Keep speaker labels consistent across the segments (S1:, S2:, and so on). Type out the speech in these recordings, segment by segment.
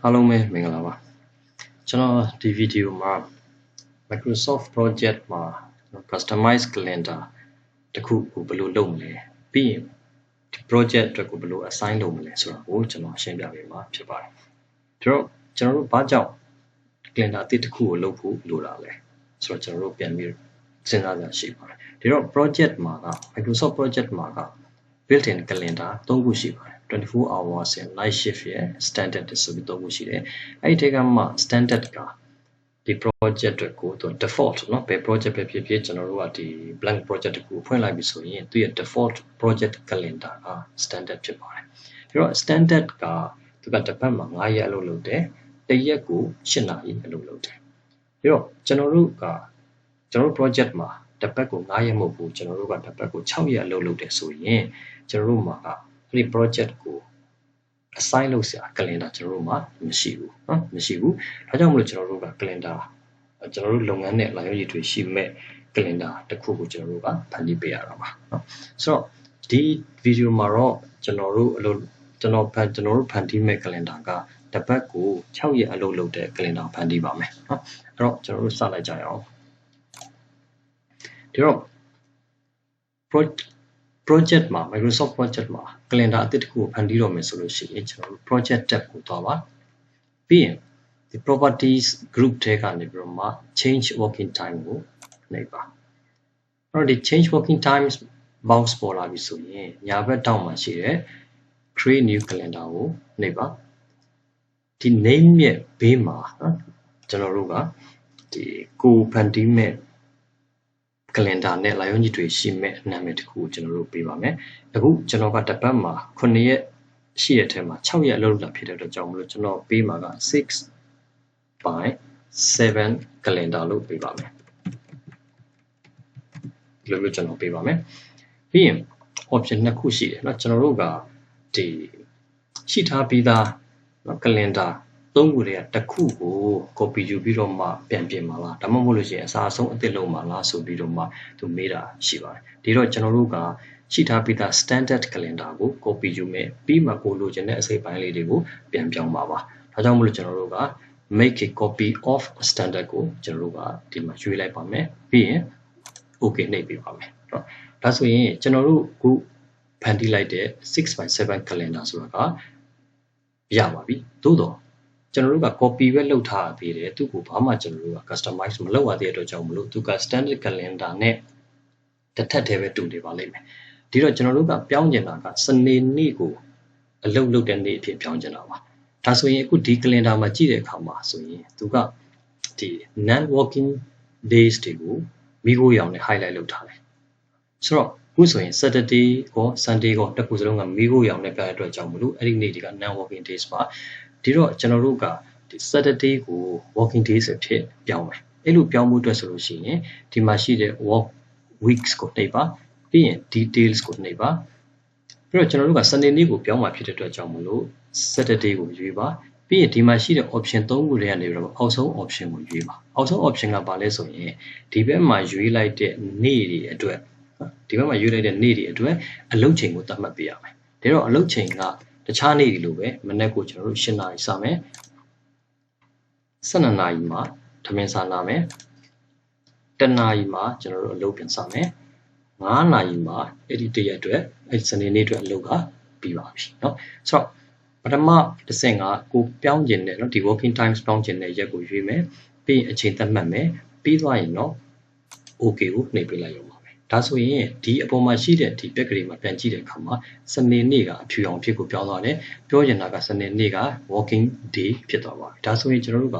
S1: အားလုံးပဲမင်္ဂလာပါကျွန်တော်ဒီဗီဒီယိုမှာ Microsoft Project မှာ Customize Calendar တခုကိုဘယ်လိုလုပ်မလဲပြီးရင်ဒီ project အတွက်ကိုဘယ်လို assign လုပ်မလဲဆိုတာကိုကျွန်တော်ရှင်းပြပေးမှာဖြစ်ပါတယ်ဒါတော့ကျွန်တော်တို့ဘာကြောင့် calendar အသစ်တစ်ခုကိုလုပ်ဖို့လိုတာလဲဆိုတော့ကျွန်တော်တို့ပြန်ပြီးစဉ်းစားကြရှိပါတယ်ဒါတော့ project မှာက Microsoft Project မှာက built-in calendar 3ခုရှိပါတယ်24 hours ရဲ့ night shift ရဲ့ standard ဆိုပြီး3ခုရှိတယ်အဲ့ဒီထဲကမှ standard ကဒီ project တွေကိုသူ default เนาะဘယ် project ပဲဖြစ်ဖြစ်ကျွန်တော်တို့ကဒီ blank project တခုဖွင့်လိုက်ပြီဆိုရင်သူရဲ့ default project calendar က standard ဖြစ်ပါတယ်ဒါတော့ standard ကသူကတစ်ပတ်မှာ9ရက်အလုပ်လုပ်တယ်တစ်ရက်ကို8နာရီအလုပ်လုပ်တယ်ဒါတော့ကျွန်တော်တို့ project မှာတစ်ပတ်ကို9ရက်မဟုတ်ဘူးကျွန်တော်တို့ကတစ်ပတ်ကို6ရက်အလုပ်လုပ်တယ်ဆိုရင်ကျွန်တော်တို့မှာကအဲ့ဒီ project ကို assign လုပ်စရာ calendar ကျွန်တော်တို့မှာမရှိဘူးเนาะမရှိဘူးဒါကြောင့်မလို့ကျွန်တော်တို့က calendar ကျွန်တော်တို့လုပ်ငန်းနဲ့လာရောက်ရည်တွေရှိမဲ့ calendar တစ်ခုကိုကျွန်တော်တို့ကဖန်တီးပေးရတာပါเนาะဆိုတော့ဒီဗီဒီယိုမှာတော့ကျွန်တော်တို့ဖန်တီးမဲ့ calendar ကတစ်ပတ်ကို6ရက်အလုပ်လုပ်တဲ့ calendar ဖန်တီးပါမယ်เนาะအဲ့တော့ကျွန်တော်တို့စလိုက်ကြရအောင်ဒီတော့ project မှာ Microsoft Project မှာ calendar အသစ်တစ်ခုကိုဖန်တီးတော့မယ်ဆိုလို့ရှိရင်ကျွန်တော်တို့ project tab ကိုသွားပါပြီးရင်ဒီ properties group ထဲကနေပြီးတော့မှ change working time ကိုနှိပ်ပါအဲ့တော့ဒီ change working times box ပေါ်လာပြီဆိုရင်ညာဘက်ထောက်မှာရှိတဲ့ create new calendar ကိုနှိပ်ပါဒီ name ရဲ့ဘေးမှာကျွန်တော်တို့ကဒီကိုဖန်တီးမဲ့calendar နဲ့လာရုံးကြီးတွေရှိမဲ့နာမည်တစ်ခုကိုကျွန်တော်တို့ပေးပါမယ်အခုကျွန်တော်ကတစ်ပတ်မှာ9ရက်ရှိတဲ့အထက်မှာ6ရက်အလုပ်လုပ်တာဖြစ်တဲ့အတွက်ကြောင့်မလို့ကျွန်တော်ပေးမှာက6 by 7 calendar လို့ပေးပါမယ်ဒီလိုမျိုးကျွန်တော်ပေးပါမယ်ပြီးရင် option နှစ်ခုရှိတယ်เนาะကျွန်တော်တို့ကဒီရှိထားပြီးသားเนาะ calendar 3ခုတည်းကတစ်ခုကို copy ယူပြီးတော့မှပြန်ပြင်ပါလားဒါမှမဟုတ်လို့ရှိရင်အစားအဆုံးအသစ်လုပ်ပါလားဆိုပြီးတော့မှသူမေးတာရှိပါတယ်ဒီတော့ကျွန်တော်တို့ကရှိထားပြီးသား standard calendar ကို copy ယူမယ်ပြီးမှကိုလိုချင်တဲ့အစိပ်ပိုင်းလေးတွေကိုပြန်ပြောင်းပါပါဒါကြောင့်မလို့ကျွန်တော်တို့က make a copy of standard ကိုကျွန်တော်တို့ကဒီမှာရွေးလိုက်ပါမယ်ပြီးရင် okay နှိပ်ပေးပါမယ်เนาะဒါဆိုရင်ကျွန်တော်တို့ခုဖန်တီးလိုက်တဲ့ 6x7 calendar ဆိုတာကရပါပြီသို့တော့ကျွန်တော်တို့က copy ပဲလုပ်ထားသေးတယ်သူ့ကိုဘာမှကျွန်တော်တို့က customize မလုပ်ရသေးတဲ့အတွက်ကြောင့်မလို့သူက standard calendar နဲ့တစ်ထပ်တည်းပဲတူနေပါလိမ့်မယ်ဒီတော့ကျွန်တော်တို့ကပြောင်းကျင်တာကစနေနေ့ကိုအလုပ်လုပ်တဲ့နေ့အဖြစ်ပြောင်းကျင်တာပါဒါဆိုရင်အခုဒီ calendar မှာကြည့်တဲ့အခါမှာဆိုရင်သူကဒီ non working days တွေကိုမိခိုးရောင်နဲ့ highlight လုပ်ထားတယ်ဆိုတော့အခုဆိုရင် Saturday ကော Sunday ကောတစ်ခုစလုံးကမိခိုးရောင်နဲ့ပြတဲ့အတွက်ကြောင့်မလို့အဲ့ဒီနေ့တွေက non working days ပါဒီတော့ကျွန်တော်တို့ကဒီ Saturday ကို working days အဖြစ်ပြောင်းမယ်အဲ့လိုပြောင်းမှုအတွက်ဆိုလို့ရှိရင်ဒီမှာရှိတဲ့ work weeks ကိုနှိပ်ပါပြီးရင် details ကိုနှိပ်ပါပြီးတော့ကျွန်တော်တို့က Sunday နေ့ကိုပြောင်းမှာဖြစ်တဲ့အတွက်ကြောင့်မလို့ Saturday ကိုရွေးပါပြီးရင်ဒီမှာရှိတဲ့ option 3ခုတွေကနေပြီးတော့အောက်ဆုံး option ကိုရွေးပါအောက်ဆုံး option ကဘာလဲဆိုရင်ဒီဘက်မှာရွေးလိုက်တဲ့နေ့တွေအတွက်ဒီဘက်မှာရွေးလိုက်တဲ့နေ့တွေအတွက်အလုပ်ချိန်ကိုသတ်မှတ်ပေးရမယ်ဒါတော့အလုပ်ချိန်ကတခြားနေ့တွေလိုပဲမနေ့ကိုကျွန်တော်တို့7နာရီစမယ်12နာရီမှာထမင်းစားနာမယ်10နာရီမှာကျွန်တော်တို့အလုပ်ပြန်စမယ်9နာရီမှာအဲ့ဒီတရက်အတွက်အဲ့ဒီစနေနေ့အတွက်အလုပ်ကပြီးပါပြီเนาะဆိုတော့ပထမတစ်ဆင့်ကကိုပြောင်းကျင်တဲ့เนาะဒီ working times ပြောင်းကျင်တဲ့ရက်ကိုရွေးမယ်ပြီးရင်အချိန်သတ်မှတ်မယ်ပြီးသွားရင်เนาะ okay ကိုနှိပ်ပေးလိုက်ရုံပါပဲဒါဆိုရင်ဒီအပေါ်မှာရှိတဲ့ဒီ back ကလေးမှာပြန်ကြည့်တဲ့အခါမှာစနေနေ့ကအဖြူရောင်ဖြစ်ကိုပြောင်းသွားတယ်ပြောချင်တာကစနေနေ့က working day ဖြစ်သွားပါပြီဒါဆိုရင်ကျွန်တော်တို့က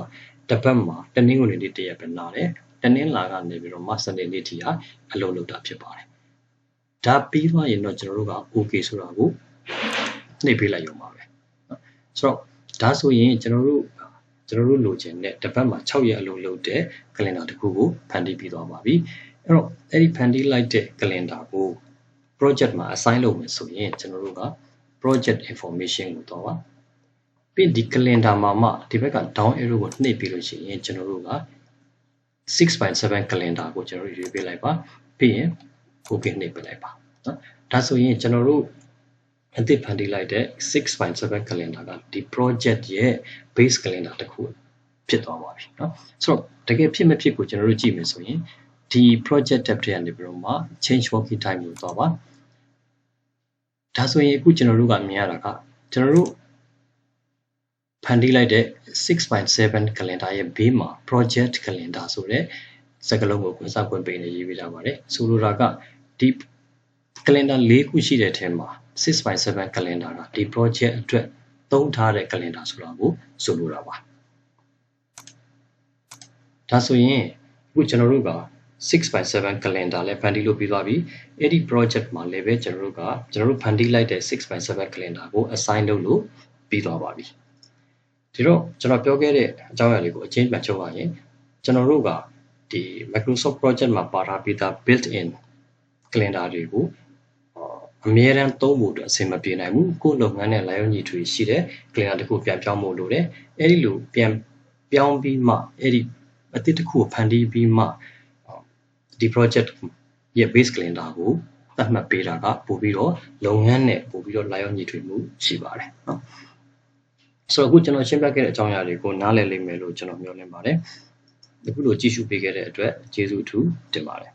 S1: တစ်ပတ်မှာတနင်္ဂနွေနေ့တစ်ရက်ပဲနားတယ်တနင်္လာကနေပြီးတော့မှစနေနေ့ထိကအလုပ်လုပ်တာဖြစ်ပါတယ်ဒါပြီးသွားရင်တော့ကျွန်တော်တို့က okay ဆိုတာကိုနှိပ်ပေးလိုက်ရုံပါပဲဆိုတော့ဒါဆိုရင်ကျွန်တော်တို့လိုချင်တဲ့တစ်ပတ်မှာ6ရက်အလုပ်လုပ်တဲ့ calendar တစ်ခုကိုဖန်တီးပြီးသွားပါပြီအဲ့တော့အဲ့ဒီဖန်တီးလိုက်တဲ့ calendar ကို project မှာ assign လုပ်မယ်ဆိုရင်ကျွန်တော်တို့က project information ကိုတော့ပါပြီးဒီ calendar မှာမှဒီဘက်က down arrow ကိုနှိပ်ပြီးလို့ရှိရင်ကျွန်တော်တို့က 6x7 calendar ကိုကျွန်တော်တို့ရွေးပေးလိုက်ပါပြီးရင် okay နှိပ်ပေးလိုက်ပါနော်ဒါဆိုရင်ကျွန်တော်တို့ အသစ်ဖန်တီးလိုက်တဲ့ 6.7 calendar ကဒီ project ရဲ့ base calendar တစ်ခုဖြစ်သွားပါပြီเนาะဆိုတော့တကယ်ဖြစ်မဖြစ်ကိုကျွန်တော်တို့ကြည့်မယ်ဆိုရင်ဒီ project tab တွေကနေပြီးတော့မှ change working time ကိုသွားပါဒါဆိုရင်အခုကျွန်တော်တို့ကမြင်ရတာကကျွန်တော်တို့ဖန်တီးလိုက်တဲ့ 6.7 calendar ရဲ့ဘေးမှာ project calendar ဆိုတဲ့စကားလုံးကိုခွင့်စားခွင့်ပေးနေရေးပြထားပါတယ်ဆိုလိုတာကဒီ calendar ၄ခုရှိတဲ့အထက်မှာ 6.7 calendar ကဒီ project အတွက်သုံးထားတဲ့ calendar ဆိုတာကိုဆိုလိုတာပါဒါဆိုရင်အခုကျွန်တော်တို့က 6.7 calendar လည်းဖန်တီးလို့ပြီးသွားပြီအဲ့ဒီ project မှာလည်းပဲကျွန်တော်တို့ဖန်တီးလိုက်တဲ့ 6.7 calendar ကို assign လုပ်လို့ပြီးသွားပါပြီဒီတော့ကျွန်တော်ပြောခဲ့တဲ့အကြောင်းအရာလေးကိုအချင်းပြန်ချုပ်ရရင်ကျွန်တော်တို့ကဒီ Microsoft project မှာပါထားပြီးသား built-in calendar တွေကိုအမြဲတမ်းသုံးဖို့အတွက်အဆင်မပြေနိုင်ဘူးကိုယ်လုပ်ငန်းနဲ့ line ညီထွေရှိတဲ့ calendar တစ်ခုပြန်ပြောင်းဖို့လိုတယ်အဲ့ဒီလိုပြန်ပြောင်းပြီးမှအဲ့ဒီအသစ်တစ်ခုကိုဖန်တီးပြီးမှဒီ project ရဲ့ base calendar ကိုသတ်မှတ်ပေးတာကပို့ပြီးတော့လုပ်ငန်းနဲ့ပို့ပြီးတော့ line ညီထွေမှုရှိပါတယ်เนาะဆိုတော့အခုကျွန်တော်ရှင်းပြခဲ့တဲ့အကြောင်းအရာတွေကိုနားလည်လိမ့်မယ်လို့ကျွန်တော်မျှော်လင့်ပါတယ်အခုလိုကြည့်ရှုပေးခဲ့တဲ့အတွက်ကျေးဇူးအထူးတင်ပါတယ်